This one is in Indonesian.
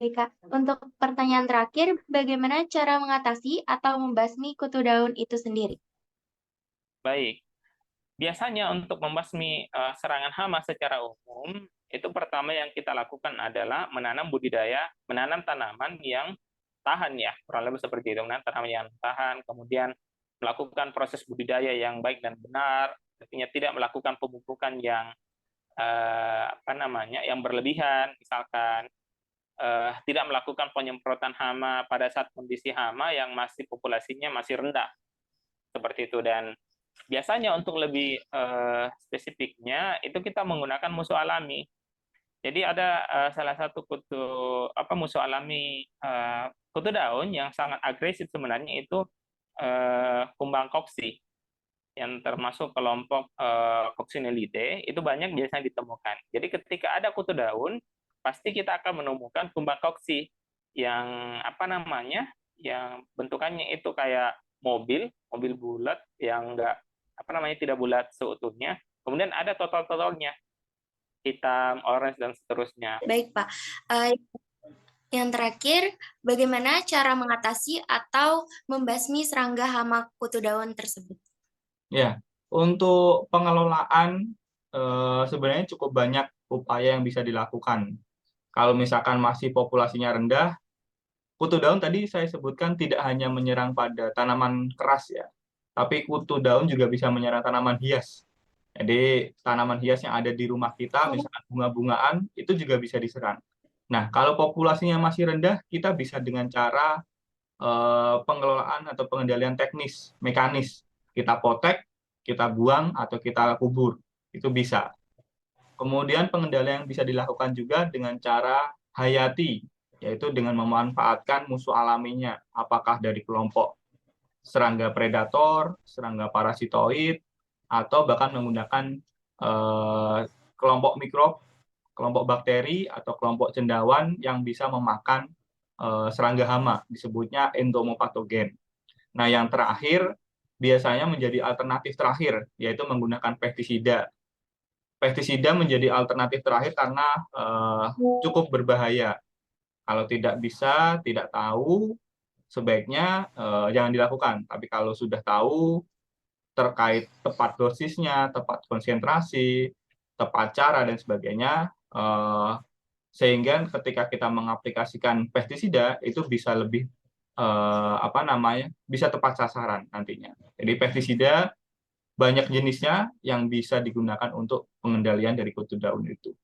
Baik, Kak. Untuk pertanyaan terakhir, bagaimana cara mengatasi atau membasmi kutu daun itu sendiri? Baik, biasanya untuk membasmi serangan hama secara umum, itu pertama yang kita lakukan adalah menanam tanaman yang tahan ya, kurang lebih seperti itu, menanam tanaman yang tahan, kemudian melakukan proses budidaya yang baik dan benar, artinya tidak melakukan pemupukan yang yang berlebihan, misalkan tidak melakukan penyemprotan hama pada saat kondisi hama yang masih populasinya masih rendah, seperti itu. Dan biasanya untuk lebih spesifiknya itu kita menggunakan musuh alami. Jadi ada salah satu musuh alami kutu daun yang sangat agresif sebenarnya itu kumbang koksi yang termasuk kelompok Coccinellide itu banyak biasanya ditemukan. Jadi ketika ada kutu daun pasti kita akan menemukan kumbang koksi yang yang bentukannya itu kayak mobil bulat yang enggak tidak bulat seutuhnya. Kemudian ada total-totalnya hitam, orange dan seterusnya. Baik, Pak. Eee, yang terakhir, bagaimana cara mengatasi atau membasmi serangga hama kutu daun tersebut? Ya, untuk pengelolaan sebenarnya cukup banyak upaya yang bisa dilakukan. Kalau misalkan masih populasinya rendah, kutu daun tadi saya sebutkan tidak hanya menyerang pada tanaman keras ya, tapi kutu daun juga bisa menyerang tanaman hias. Jadi tanaman hias yang ada di rumah kita, misalkan bunga-bungaan, itu juga bisa diserang. Nah, kalau populasinya masih rendah, kita bisa dengan cara pengelolaan atau pengendalian teknis, mekanis. Kita potek, kita buang, atau kita kubur. Itu bisa. Kemudian pengendalian yang bisa dilakukan juga dengan cara hayati, yaitu dengan memanfaatkan musuh alaminya, apakah dari kelompok serangga predator, serangga parasitoid, atau bahkan menggunakan kelompok mikrob, kelompok bakteri, atau kelompok cendawan yang bisa memakan serangga hama, disebutnya entomopatogen. Nah, yang terakhir biasanya menjadi alternatif terakhir, yaitu menggunakan pestisida. Pestisida menjadi alternatif terakhir karena cukup berbahaya. Kalau tidak bisa, tidak tahu, sebaiknya jangan dilakukan. Tapi kalau sudah tahu terkait tepat dosisnya, tepat konsentrasi, tepat cara dan sebagainya, sehingga ketika kita mengaplikasikan pestisida itu bisa lebih bisa tepat sasaran nantinya. Jadi pestisida banyak jenisnya yang bisa digunakan untuk pengendalian dari kutu daun itu.